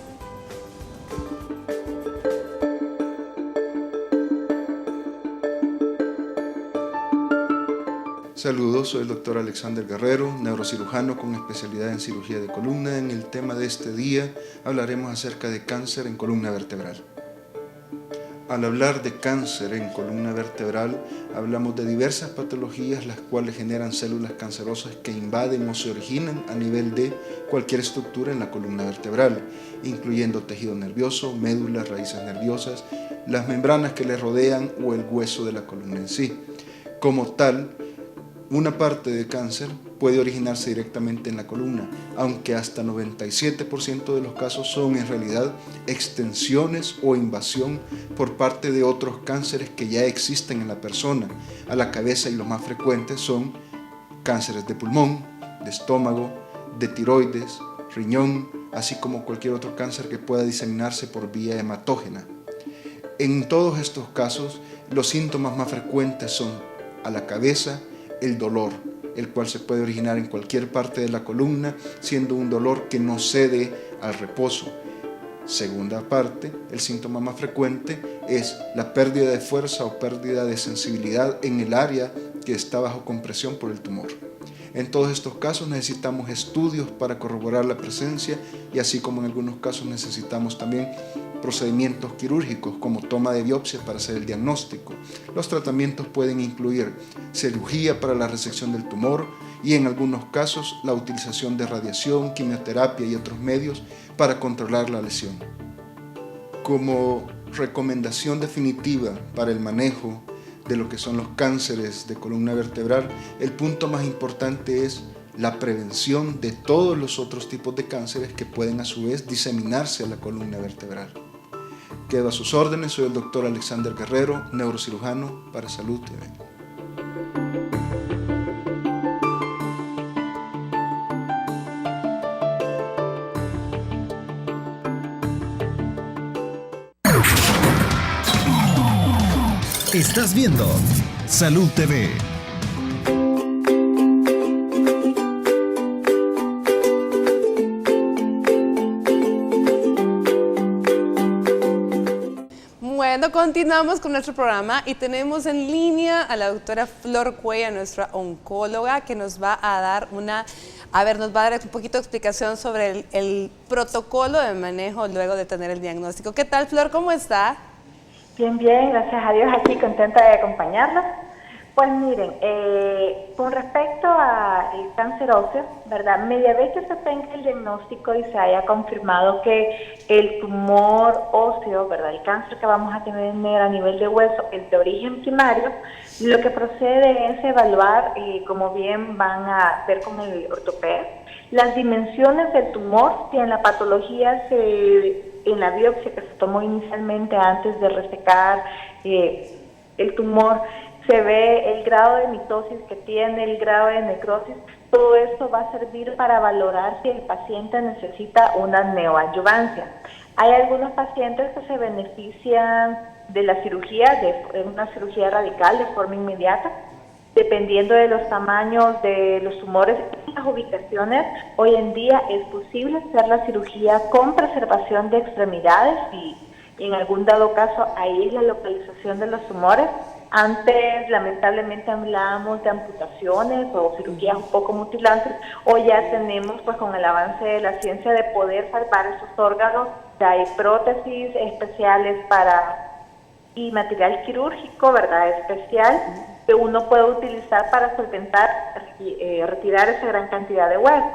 Saludos, soy el doctor Alexander Guerrero, neurocirujano con especialidad en cirugía de columna. En el tema de este día hablaremos acerca de cáncer en columna vertebral. Al hablar de cáncer en columna vertebral, hablamos de diversas patologías las cuales generan células cancerosas que invaden o se originan a nivel de cualquier estructura en la columna vertebral, incluyendo tejido nervioso, médula, raíces nerviosas, las membranas que le rodean o el hueso de la columna en sí. Como tal, una parte de cáncer puede originarse directamente en la columna, aunque hasta 97% de los casos son en realidad extensiones o invasión por parte de otros cánceres que ya existen en la persona, a la cabeza, y los más frecuentes son cánceres de pulmón, de estómago, de tiroides, riñón, así como cualquier otro cáncer que pueda diseminarse por vía hematógena. En todos estos casos, los síntomas más frecuentes son a la cabeza, el dolor, el cual se puede originar en cualquier parte de la columna, siendo un dolor que no cede al reposo. Segunda parte, el síntoma más frecuente es la pérdida de fuerza o pérdida de sensibilidad en el área que está bajo compresión por el tumor. En todos estos casos necesitamos estudios para corroborar la presencia y así como en algunos casos necesitamos también procedimientos quirúrgicos como toma de biopsia para hacer el diagnóstico. Los tratamientos pueden incluir cirugía para la resección del tumor y en algunos casos la utilización de radiación, quimioterapia y otros medios para controlar la lesión. Como recomendación definitiva para el manejo de lo que son los cánceres de columna vertebral, el punto más importante es la prevención de todos los otros tipos de cánceres que pueden a su vez diseminarse a la columna vertebral. Quedo a sus órdenes, soy el doctor Alexander Guerrero, neurocirujano para Salud TV. Estás viendo Salud TV. Bueno, continuamos con nuestro programa y tenemos en línea a la doctora Flor Cuellar, nuestra oncóloga, que nos va a dar un poquito de explicación sobre el protocolo de manejo luego de tener el diagnóstico. ¿Qué tal, Flor? ¿Cómo está? Bien, bien, gracias a Dios, aquí contenta de acompañarlos. Pues miren, con respecto al cáncer óseo, ¿verdad? Media vez que se tenga el diagnóstico y se haya confirmado que el tumor óseo, ¿verdad? El cáncer que vamos a tener a nivel de hueso es de origen primario, lo que procede es evaluar, como bien van a ver con el ortopeda, las dimensiones del tumor, si en la patología en la biopsia que se tomó inicialmente antes de resecar el tumor, se ve el grado de mitosis que tiene, el grado de necrosis. Todo esto va a servir para valorar si el paciente necesita una neoadyuvancia. Hay algunos pacientes que se benefician de la cirugía, de una cirugía radical de forma inmediata, dependiendo de los tamaños de los tumores y las ubicaciones. Hoy en día es posible hacer la cirugía con preservación de extremidades y en algún dado caso ahí es la localización de los tumores. Antes lamentablemente hablábamos de amputaciones o cirugías un poco mutilantes, hoy ya tenemos pues con el avance de la ciencia de poder salvar esos órganos. Ya hay prótesis especiales y material quirúrgico, ¿verdad? Especial que uno puede utilizar para solventar, retirar esa gran cantidad de hueso.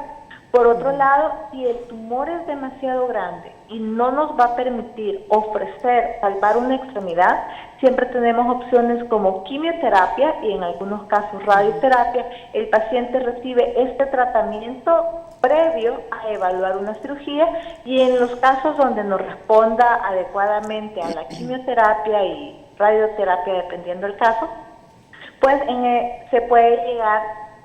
Por otro lado, si el tumor es demasiado grande y no nos va a permitir salvar una extremidad, siempre tenemos opciones como quimioterapia y en algunos casos radioterapia. El paciente recibe este tratamiento previo a evaluar una cirugía y en los casos donde nos responda adecuadamente a la quimioterapia y radioterapia, dependiendo del caso, pues se puede llegar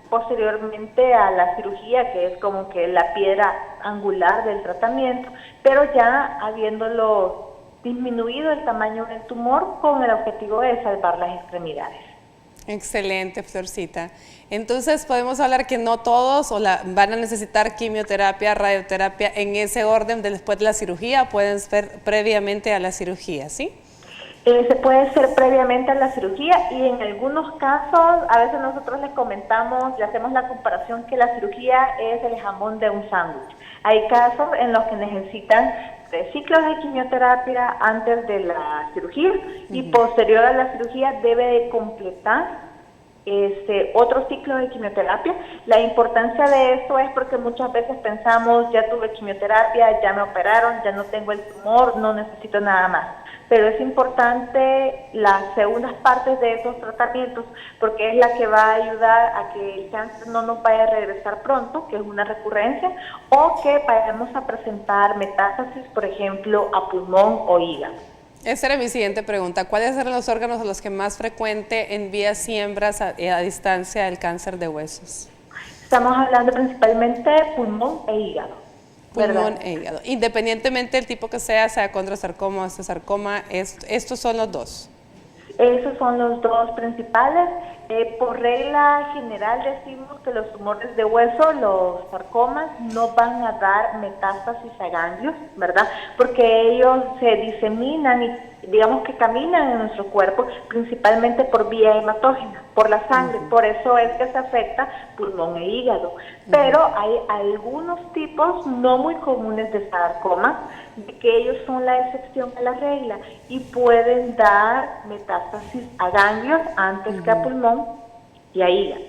posteriormente a la cirugía, que es como que la piedra angular del tratamiento, pero ya habiéndolo disminuido el tamaño del tumor con el objetivo de salvar las extremidades. Excelente, Florcita. Entonces podemos hablar que no todos van a necesitar quimioterapia, radioterapia en ese orden después de la cirugía, pueden ser previamente a la cirugía, ¿sí? Se puede hacer previamente a la cirugía y en algunos casos, a veces nosotros les comentamos, le hacemos la comparación que la cirugía es el jamón de un sándwich. Hay casos en los que necesitan 3 ciclos de quimioterapia antes de la cirugía y posterior a la cirugía debe de completar otro ciclo de quimioterapia. La importancia de esto es porque muchas veces pensamos, ya tuve quimioterapia, ya me operaron, ya no tengo el tumor, no necesito nada más. Pero es importante las segundas partes de esos tratamientos porque es la que va a ayudar a que el cáncer no nos vaya a regresar pronto, que es una recurrencia, o que vayamos a presentar metástasis, por ejemplo, a pulmón o hígado. Esa era mi siguiente pregunta. ¿Cuáles eran los órganos a los que más frecuente envía siembras a distancia del cáncer de huesos? Estamos hablando principalmente de pulmón e hígado. Pulmón e hígado. Independientemente del tipo que sea condrosarcoma o osteosarcoma, estos son los dos. Esos son los dos principales. Por regla general decimos que los tumores de hueso, los sarcomas, no van a dar metástasis a ganglios, ¿verdad? Porque ellos se diseminan y digamos que caminan en nuestro cuerpo principalmente por vía hematógena, por la sangre. Por eso es que se afecta pulmón e hígado. Pero hay algunos tipos no muy comunes de sarcomas, que ellos son la excepción a la regla y pueden dar metástasis a ganglios antes que a pulmón y a hígado,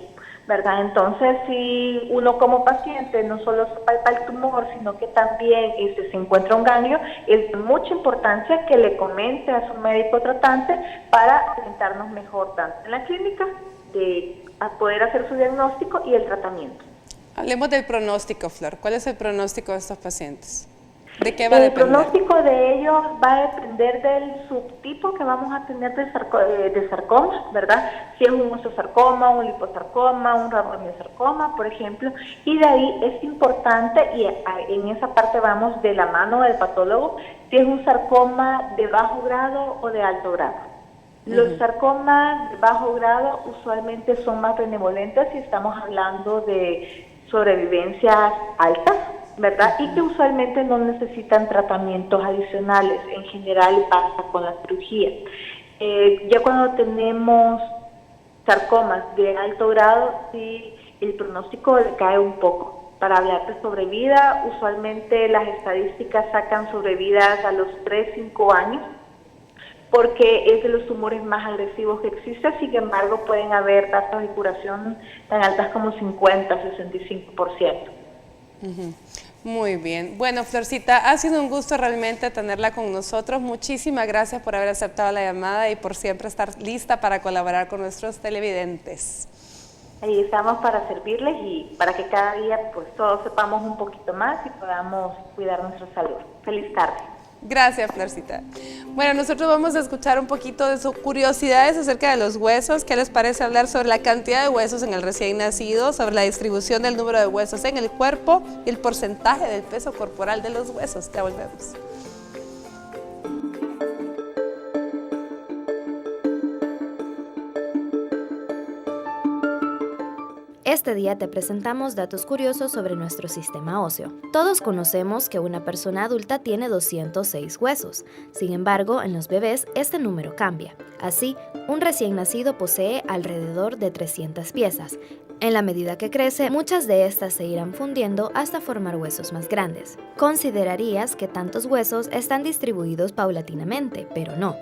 ¿verdad? Entonces, si uno como paciente no solo se palpa el tumor, sino que también se encuentra un ganglio, es de mucha importancia que le comente a su médico tratante para orientarnos mejor tanto en la clínica, a poder hacer su diagnóstico y el tratamiento. Hablemos del pronóstico, Flor. ¿Cuál es el pronóstico de estos pacientes? ¿De qué va a depender? El pronóstico de ellos va a depender del subtipo que vamos a tener de sarcoma, ¿verdad? Si es un osteosarcoma, un liposarcoma, un ramomiosarcoma, por ejemplo. Y de ahí es importante, y en esa parte vamos de la mano del patólogo, si es un sarcoma de bajo grado o de alto grado. Los sarcomas de bajo grado usualmente son más benevolentes si estamos hablando de sobrevivencias altas, ¿verdad? Y que usualmente no necesitan tratamientos adicionales. En general pasa con la cirugía. Ya cuando tenemos sarcomas de alto grado, sí, el pronóstico decae un poco. Para hablar de sobrevida, usualmente las estadísticas sacan sobrevidas a los 3-5 años, porque es de los tumores más agresivos que existen. Sin embargo, pueden haber tasas de curación tan altas como 50-65%. Muy bien. Bueno, Florcita, ha sido un gusto realmente tenerla con nosotros. Muchísimas gracias por haber aceptado la llamada y por siempre estar lista para colaborar con nuestros televidentes. Ahí estamos para servirles y para que cada día pues todos sepamos un poquito más y podamos cuidar nuestra salud. Feliz tarde. Gracias, Florcita. Bueno, nosotros vamos a escuchar un poquito de sus curiosidades acerca de los huesos. ¿Qué les parece hablar sobre la cantidad de huesos en el recién nacido, sobre la distribución del número de huesos en el cuerpo y el porcentaje del peso corporal de los huesos? Ya volvemos. Este día te presentamos datos curiosos sobre nuestro sistema óseo. Todos conocemos que una persona adulta tiene 206 huesos. Sin embargo, en los bebés este número cambia. Así, un recién nacido posee alrededor de 300 piezas. En la medida que crece, muchas de estas se irán fundiendo hasta formar huesos más grandes. Considerarías que tantos huesos están distribuidos paulatinamente, pero no.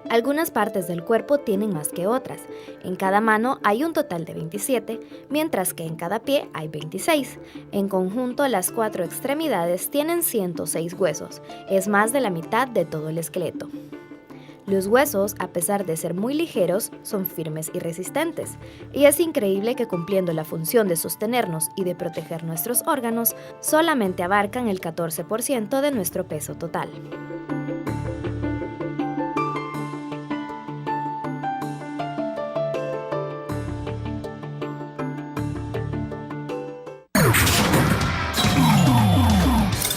Algunas partes del cuerpo tienen más que otras. En cada mano hay un total de 27, mientras que en cada pie hay 26. En conjunto, las 4 extremidades tienen 106 huesos. Es más de la mitad de todo el esqueleto. Los huesos, a pesar de ser muy ligeros, son firmes y resistentes. Y es increíble que cumpliendo la función de sostenernos y de proteger nuestros órganos, solamente abarcan el 14% de nuestro peso total.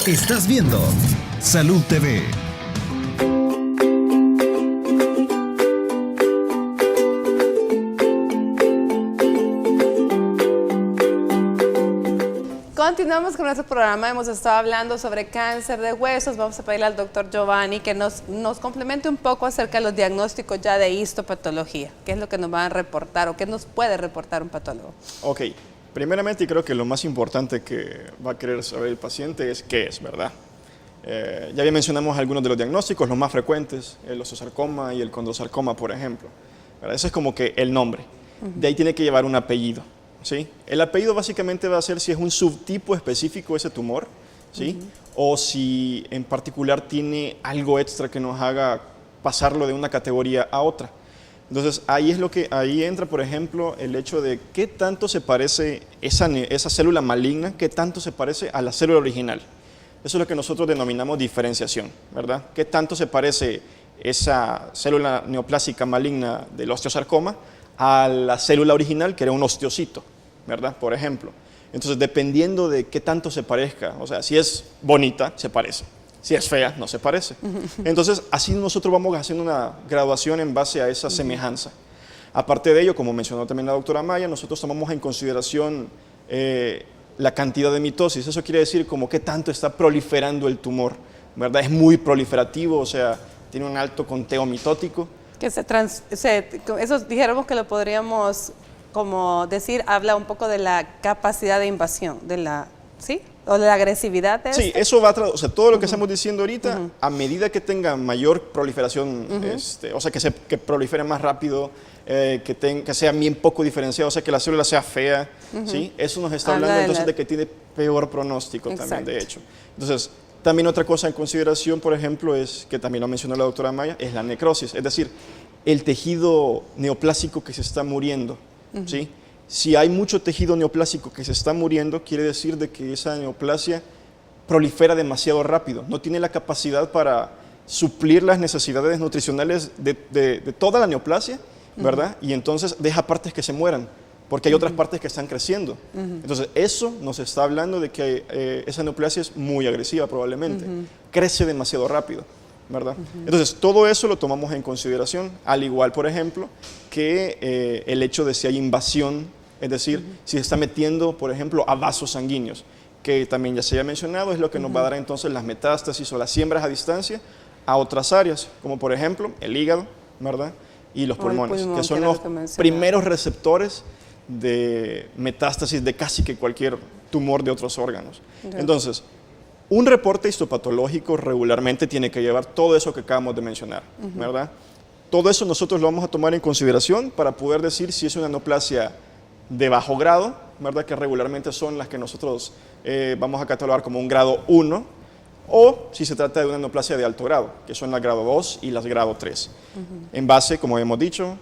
Estás viendo Salud TV. Continuamos con nuestro programa. Hemos estado hablando sobre cáncer de huesos. Vamos a pedirle al doctor Giovanni que nos complemente un poco acerca de los diagnósticos ya de histopatología. ¿Qué es lo que nos van a reportar o qué nos puede reportar un patólogo? Ok, primeramente creo que lo más importante que va a querer saber el paciente es qué es, ¿verdad? Ya bien mencionamos algunos de los diagnósticos, los más frecuentes, el osteosarcoma y el condrosarcoma, por ejemplo, ¿verdad? Eso es como que el nombre. De ahí tiene que llevar un apellido. ¿Sí? El apellido básicamente va a ser si es un subtipo específico de ese tumor, ¿sí? O si en particular tiene algo extra que nos haga pasarlo de una categoría a otra. Entonces ahí entra, por ejemplo, el hecho de qué tanto se parece esa célula maligna, qué tanto se parece a la célula original. Eso es lo que nosotros denominamos diferenciación, ¿verdad? Qué tanto se parece esa célula neoplásica maligna del osteosarcoma a la célula original, que era un osteocito, ¿verdad? Por ejemplo. Entonces, dependiendo de qué tanto se parezca, o sea, si es bonita, se parece. Si es fea, no se parece. Entonces, así nosotros vamos haciendo una graduación en base a esa semejanza. Aparte de ello, como mencionó también la doctora Maya, nosotros tomamos en consideración la cantidad de mitosis. Eso quiere decir como qué tanto está proliferando el tumor, ¿verdad? Es muy proliferativo, o sea, tiene un alto conteo mitótico. Que eso dijéramos que lo podríamos como decir, habla un poco de la capacidad de invasión, ¿sí? O de la agresividad de Sí, eso va a o sea, todo lo que estamos diciendo ahorita, a medida que tenga mayor proliferación, o sea, que prolifere más rápido, que sea bien poco diferenciado, o sea, que la célula sea fea, ¿sí? Eso nos está hablando entonces de que tiene peor pronóstico también, de hecho. Entonces, también otra cosa en consideración, por ejemplo, es que también lo mencionó la doctora Maya, es la necrosis, es decir, el tejido neoplásico que se está muriendo, ¿sí? Si hay mucho tejido neoplásico que se está muriendo, quiere decir de que esa neoplasia prolifera demasiado rápido, no tiene la capacidad para suplir las necesidades nutricionales de toda la neoplasia, ¿verdad? Y entonces deja partes que se mueran, porque hay otras partes que están creciendo. Entonces eso nos está hablando de que esa neoplasia es muy agresiva probablemente, crece demasiado rápido, ¿verdad? Entonces todo eso lo tomamos en consideración, al igual, por ejemplo, que el hecho de si hay invasión, es decir, si se está metiendo, por ejemplo, a vasos sanguíneos, que también ya se había mencionado, es lo que nos va a dar entonces las metástasis o las siembras a distancia a otras áreas, como por ejemplo el hígado, ¿verdad? Y los pulmones, que son los primeros receptores de metástasis de casi que cualquier tumor de otros órganos. Entonces, un reporte histopatológico regularmente tiene que llevar todo eso que acabamos de mencionar, ¿verdad? Todo eso nosotros lo vamos a tomar en consideración para poder decir si es una neoplasia de bajo grado, ¿verdad? Que regularmente son las que nosotros vamos a catalogar como un grado 1, o si se trata de una neoplasia de alto grado, que son las grado 2 y las grado 3. En base, como hemos dicho,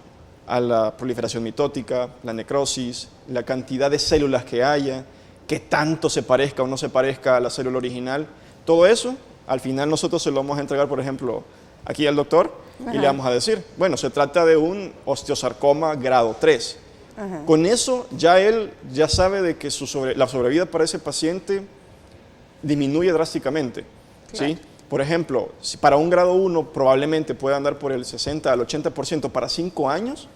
a la proliferación mitótica, la necrosis, la cantidad de células que haya, que tanto se parezca o no se parezca a la célula original, todo eso, al final nosotros se lo vamos a entregar, por ejemplo, aquí al doctor, y le vamos a decir, bueno, se trata de un osteosarcoma grado 3. Con eso ya él ya sabe de que la sobrevida para ese paciente disminuye drásticamente, ¿sí? Por ejemplo, si para un grado 1 probablemente puede andar por el 60 al 80% para 5 años,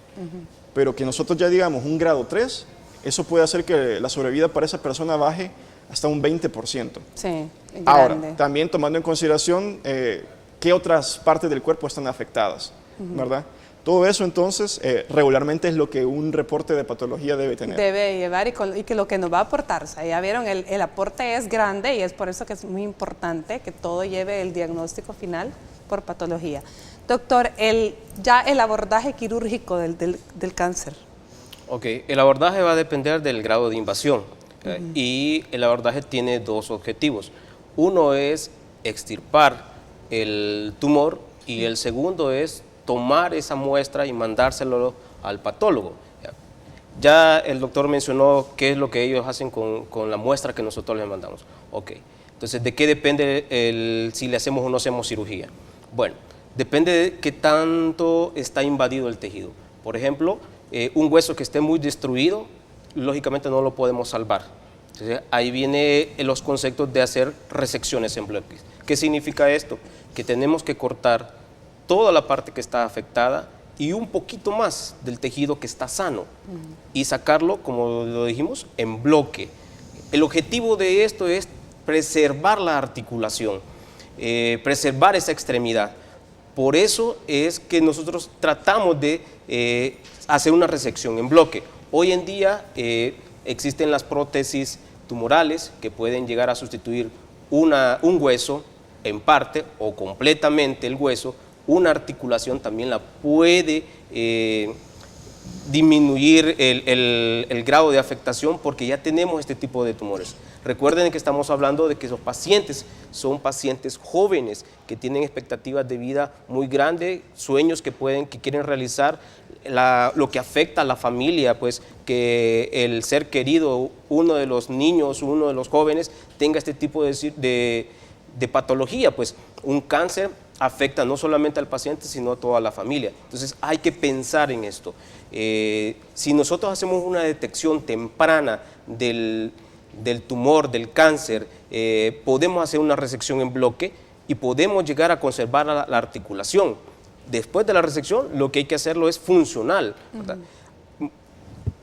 pero que nosotros ya digamos un grado 3, eso puede hacer que la sobrevida para esa persona baje hasta un 20%. Sí, ahora, también tomando en consideración qué otras partes del cuerpo están afectadas, ¿verdad? Todo eso entonces regularmente es lo que un reporte de patología debe tener. Debe llevar y que lo que nos va a aportar, o sea, ya vieron, el aporte es grande y es por eso que es muy importante que todo lleve el diagnóstico final por patología. Doctor, ya el abordaje quirúrgico del cáncer. Ok, el abordaje va a depender del grado de invasión y el abordaje tiene dos objetivos. Uno es extirpar el tumor y el segundo es tomar esa muestra y mandárselo al patólogo. Ya el doctor mencionó qué es lo que ellos hacen con la muestra que nosotros les mandamos. Ok, entonces, ¿de qué depende si le hacemos o no hacemos cirugía? Bueno, depende de qué tanto está invadido el tejido. Por ejemplo, un hueso que esté muy destruido, lógicamente no lo podemos salvar. Entonces, ahí vienen los conceptos de hacer resecciones en bloques. ¿Qué significa esto? Que tenemos que cortar toda la parte que está afectada y un poquito más del tejido que está sano y sacarlo, como lo dijimos, en bloque. El objetivo de esto es preservar la articulación, preservar esa extremidad. Por eso es que nosotros tratamos de hacer una resección en bloque. Hoy en día existen las prótesis tumorales que pueden llegar a sustituir un hueso en parte o completamente el hueso. Una articulación también la puede disminuir el grado de afectación porque ya tenemos este tipo de tumores. Recuerden que estamos hablando de que esos pacientes son pacientes jóvenes que tienen expectativas de vida muy grandes, sueños que quieren realizar, lo que afecta a la familia, pues que el ser querido, uno de los niños, uno de los jóvenes tenga este tipo de patología, pues un cáncer afecta no solamente al paciente, sino a toda la familia. Entonces hay que pensar en esto. Si nosotros hacemos una detección temprana del tumor, del cáncer, podemos hacer una resección en bloque y podemos llegar a conservar la articulación. después de la resección, lo que hay que hacerlo es funcional, ¿verdad?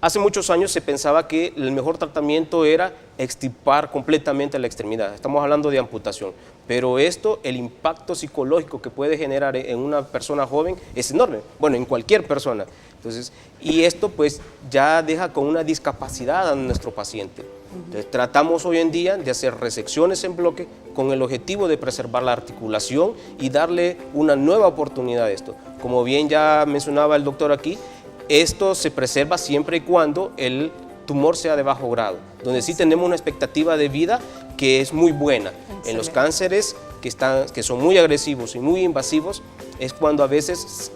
Hace muchos años se pensaba que el mejor tratamiento era extirpar completamente la extremidad. Estamos hablando de amputación. Pero esto, el impacto psicológico que puede generar en una persona joven es enorme. Bueno, en cualquier persona. Entonces, y esto pues ya deja con una discapacidad a nuestro paciente. Entonces, tratamos hoy en día de hacer resecciones en bloque con el objetivo de preservar la articulación y darle una nueva oportunidad a esto. Como bien ya mencionaba el doctor aquí, esto se preserva siempre y cuando el tumor sea de bajo grado, donde sí tenemos una expectativa de vida que es muy buena. Excelente. En los cánceres que son muy agresivos y muy invasivos, es cuando a veces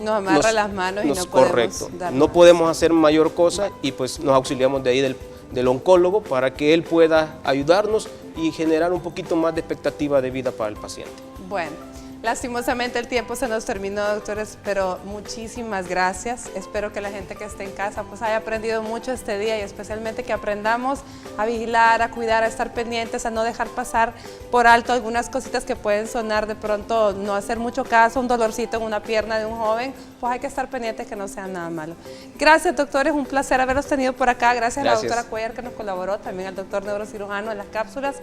nos amarra las manos y no correcto, no podemos hacer mayor cosa y pues nos auxiliamos de ahí del oncólogo para que él pueda ayudarnos y generar un poquito más de expectativa de vida para el paciente. Bueno. Lastimosamente el tiempo se nos terminó, doctores, pero muchísimas gracias. Espero que la gente que esté en casa pues haya aprendido mucho este día y especialmente que aprendamos a vigilar, a cuidar, a estar pendientes, a no dejar pasar por alto algunas cositas que pueden sonar de pronto, no hacer mucho caso, un dolorcito en una pierna de un joven, pues hay que estar pendientes que no sea nada malo. Gracias, doctores, un placer haberlos tenido por acá. Gracias a la doctora Cuellar que nos colaboró, también al doctor neurocirujano en las cápsulas.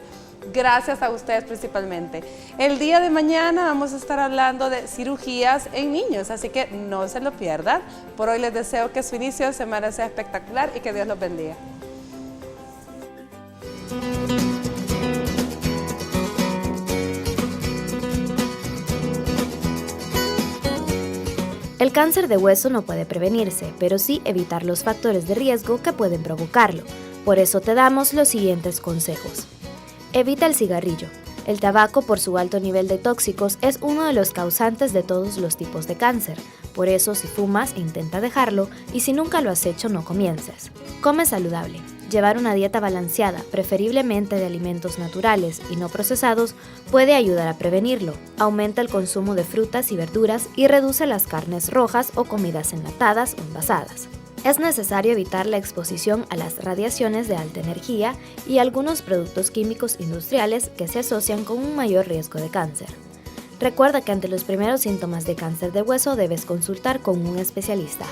Gracias a ustedes principalmente. El día de mañana vamos a estar hablando de cirugías en niños, así que no se lo pierdan. Por hoy les deseo que su inicio de semana sea espectacular y que Dios los bendiga. El cáncer de hueso no puede prevenirse, pero sí evitar los factores de riesgo que pueden provocarlo. Por eso te damos los siguientes consejos. Evita el cigarrillo. El tabaco, por su alto nivel de tóxicos, es uno de los causantes de todos los tipos de cáncer. Por eso, si fumas, intenta dejarlo y si nunca lo has hecho, no comiences. Come saludable. Llevar una dieta balanceada, preferiblemente de alimentos naturales y no procesados, puede ayudar a prevenirlo. Aumenta el consumo de frutas y verduras y reduce las carnes rojas o comidas enlatadas o envasadas. Es necesario evitar la exposición a las radiaciones de alta energía y algunos productos químicos industriales que se asocian con un mayor riesgo de cáncer. Recuerda que ante los primeros síntomas de cáncer de hueso debes consultar con un especialista.